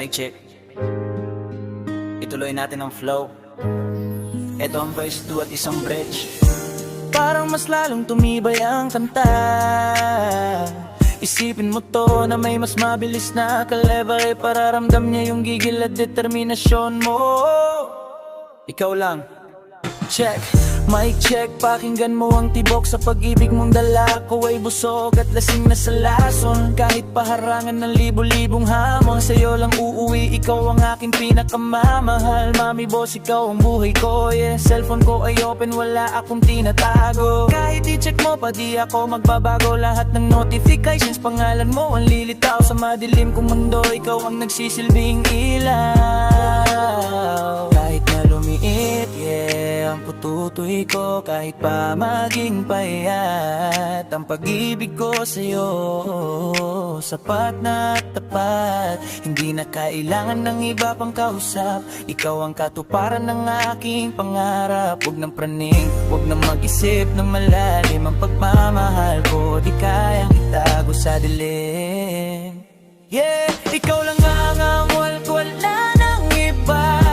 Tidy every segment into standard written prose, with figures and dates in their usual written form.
Mic check. Ituloy natin ang flow. Ito ang verse 2 at isang bridge. Parang mas lalong tumibay ang kanta. Isipin mo to na may mas mabilis na kalebay. Pararamdam niya yung gigil at determinasyon mo. Ikaw lang. Check, mic check, pakinggan mo ang tibok sa pag-ibig mong dala. Ko ay busog at lasing na sa lason. Kahit paharangan ng libo-libong hamon, sa'yo lang uuwi, ikaw ang aking pinakamamahal. Mami boss, ikaw ang buhay ko, yeah. Cellphone ko ay open, wala akong tinatago. Kahit i-check mo pa, di ako magbabago. Lahat ng notifications, pangalan mo ang lilitaw. Sa madilim kong mundo, ikaw ang nagsisilbing ilaw. Kahit na lumiit, yeah, ang pututoy ko, kahit pa maging payat. Ang pag-ibig ko sa'yo, sapat na tapat. Hindi na kailangan ng iba pang kausap. Ikaw ang katuparan ng aking pangarap. Huwag ng praning, huwag na mag-isip na malalim. Ang pagmamahal ko, di kayang itago sa dilim. Yeah, ikaw lang ang wala ng iba.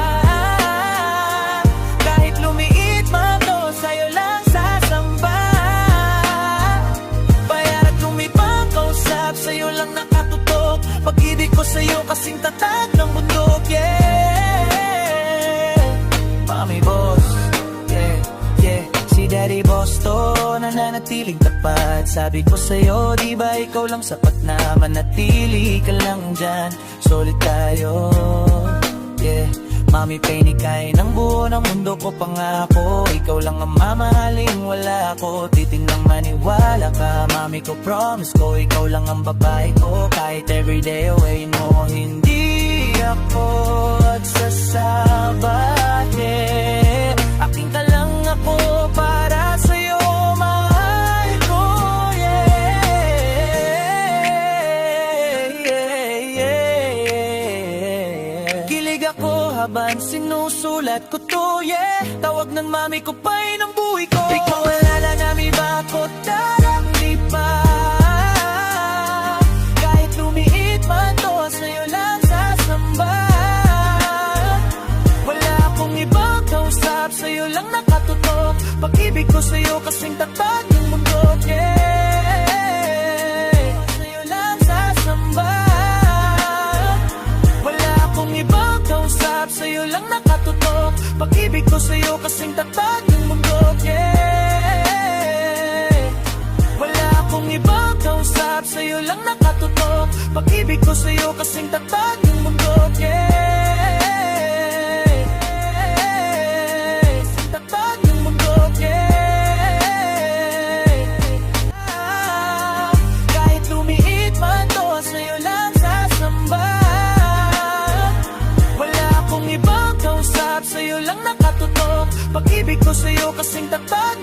Sa'yo lang nakatutok, pag-ibig ko sa'yo kasing tatag ng bundok, yeah. Mami boss, yeah, yeah. Si daddy boss to, nananatiling tapat. Sabi ko sa'yo, di ba ikaw lang sapat na manatili ka lang dyan. Solid tayo, yeah. Mami, painikay ng buo ng mundo ko, pangako. Ikaw lang ang mamahaling, wala ako titinang maniwala ka. Mami ko, promise ko, ikaw lang ang babae ko. Kahit everyday away mo, hindi ako agsasabahe. Aking ka lang ako para sa'yo, mahal ko, yeah, yeah, yeah. Kilig ako habang sinusulat ko to, yeah. Tawag ng mami ko pa'y ng buhay ko. Ikaw wala lang ang iba ko, darang lipa. Kahit lumiit man to, sa'yo lang sasamba. Wala akong ibang kausap, sa'yo lang nakatutok. Pag-ibig ko sa'yo kasing tatag ng mundo, yeah. Sa'yo lang sasamba. Wala akong ibang kausap, sa'yo lang nakatutok. Pag-ibig ko sa'yo kasing tatag ng mundo, yeah. Wala akong ibang kausap, sa'yo lang nakatutok. Pag-ibig ko sa'yo kasing tatag ng mundo, yeah. Kasing tatag ng mundo, yeah. Kahit lumiit man to, sa'yo lang sasamba. Wala akong ibang kausap, sa'yo lang nakatutok. Pag-ibig ko sa'yo kasing tatag